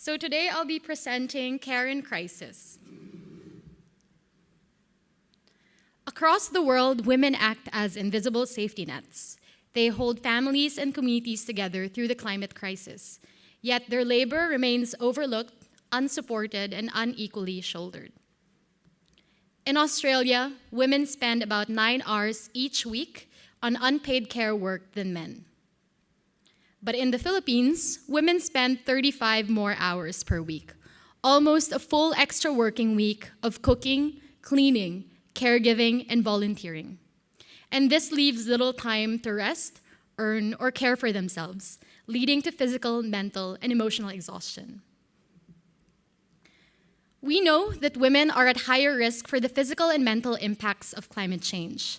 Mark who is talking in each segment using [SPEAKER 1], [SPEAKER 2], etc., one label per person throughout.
[SPEAKER 1] So today I'll be presenting Care in Crisis. Across the world, women act as invisible safety nets. They hold families and communities together through the climate crisis. Yet their labor remains overlooked, unsupported, and unequally shouldered. In Australia, women spend about 9 hours each week on unpaid care work than men. But in the Philippines, women spend 35 more hours per week, almost a full extra working week of cooking, cleaning, caregiving, and volunteering. And this leaves little time to rest, earn, or care for themselves, leading to physical, mental, and emotional exhaustion. We know that women are at higher risk for the physical and mental impacts of climate change.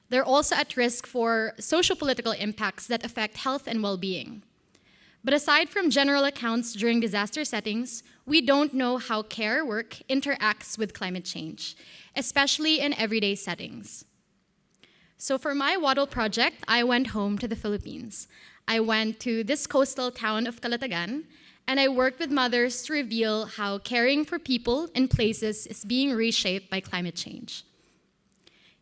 [SPEAKER 1] They're also at risk for socio-political impacts that affect health and well-being. But aside from general accounts during disaster settings, we don't know how care work interacts with climate change, especially in everyday settings. So for my Wattle project, I went home to the Philippines. I went to this coastal town of Calatagan, and I worked with mothers to reveal how caring for people and places is being reshaped by climate change.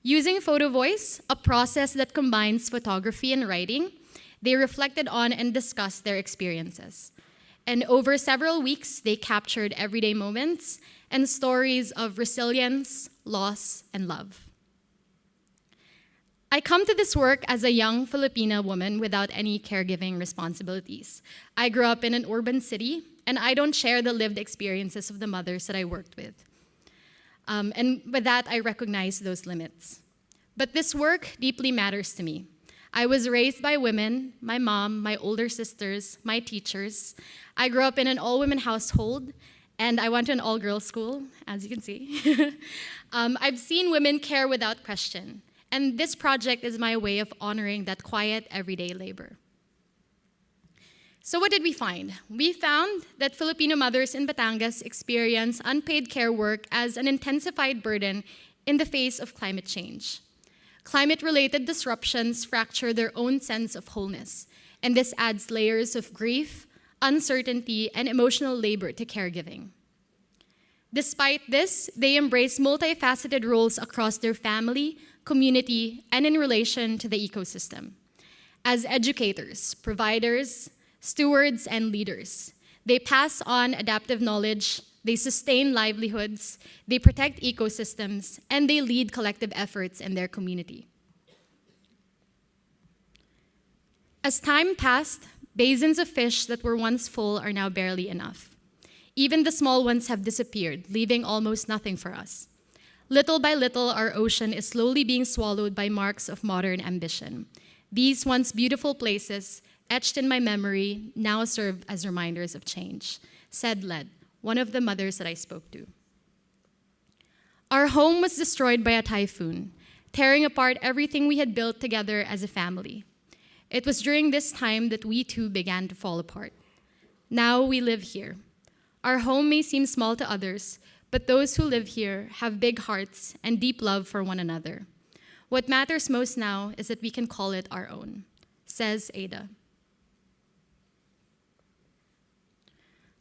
[SPEAKER 1] Using photovoice, a process that combines photography and writing, they reflected on and discussed their experiences. And over several weeks, they captured everyday moments and stories of resilience, loss, and love. I come to this work as a young Filipina woman without any caregiving responsibilities. I grew up in an urban city, and I don't share the lived experiences of the mothers that I worked with. And with that, I recognize those limits. But this work deeply matters to me. I was raised by women, my mom, my older sisters, my teachers. I grew up in an all-women household, and I went to an all-girls school, as you can see. I've seen women care without question, and this project is my way of honoring that quiet, everyday labor. So what did we find? We found that Filipino mothers in Batangas experience unpaid care work as an intensified burden in the face of climate change. Climate-related disruptions fracture their own sense of wholeness, and this adds layers of grief, uncertainty, and emotional labor to caregiving. Despite this, they embrace multifaceted roles across their family, community, and in relation to the ecosystem. As educators, providers, stewards, and leaders, they pass on adaptive knowledge, they sustain livelihoods, they protect ecosystems, and they lead collective efforts in their community. As time passed, basins of fish that were once full are now barely enough. Even the small ones have disappeared, leaving almost nothing for us. Little by little, our ocean is slowly being swallowed by marks of modern ambition. These once beautiful places, etched in my memory, now serve as reminders of change, said Led, one of the mothers that I spoke to. Our home was destroyed by a typhoon, tearing apart everything we had built together as a family. It was during this time that we too began to fall apart. Now we live here. Our home may seem small to others, but those who live here have big hearts and deep love for one another. What matters most now is that we can call it our own, says Ada.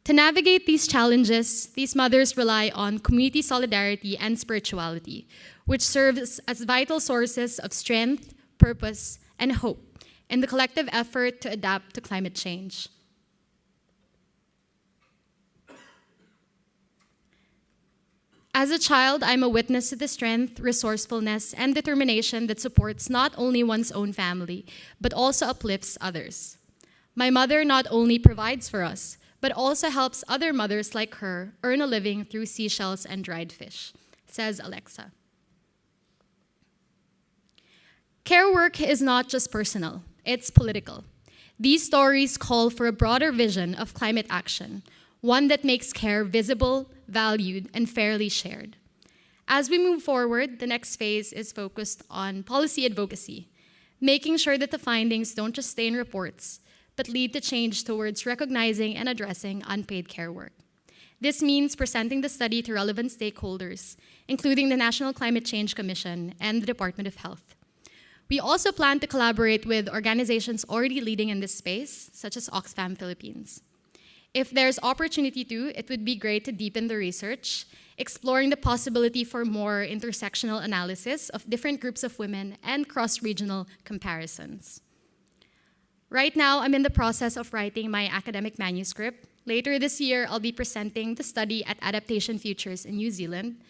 [SPEAKER 1] To navigate these challenges, these mothers rely on community solidarity and spirituality, which serves as vital sources of strength, purpose, and hope in the collective effort to adapt to climate change. As a child, I'm a witness to the strength, resourcefulness, and determination that supports not only one's own family, but also uplifts others. My mother not only provides for us, but also helps other mothers like her earn a living through seashells and dried fish, says Alexa. Care work is not just personal, it's political. These stories call for a broader vision of climate action, one that makes care visible, valued, and fairly shared. As we move forward, the next phase is focused on policy advocacy, making sure that the findings don't just stay in reports, but lead to change towards recognizing and addressing unpaid care work. This means presenting the study to relevant stakeholders, including the National Climate Change Commission and the Department of Health. We also plan to collaborate with organizations already leading in this space, such as Oxfam Philippines. If there's opportunity to, it would be great to deepen the research, exploring the possibility for more intersectional analysis of different groups of women and cross-regional comparisons. Right now, I'm in the process of writing my academic manuscript. Later this year, I'll be presenting the study at Adaptation Futures in New Zealand.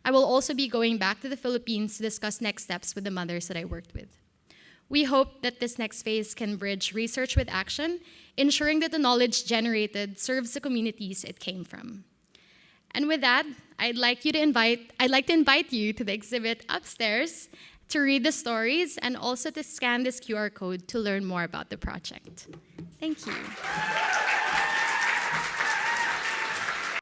[SPEAKER 1] I will also be going back to the Philippines to discuss next steps with the mothers that I worked with. We hope that this next phase can bridge research with action, ensuring that the knowledge generated serves the communities it came from. And with that, I'd like to invite you to the exhibit upstairs to read the stories and also to scan this QR code to learn more about the project. Thank you.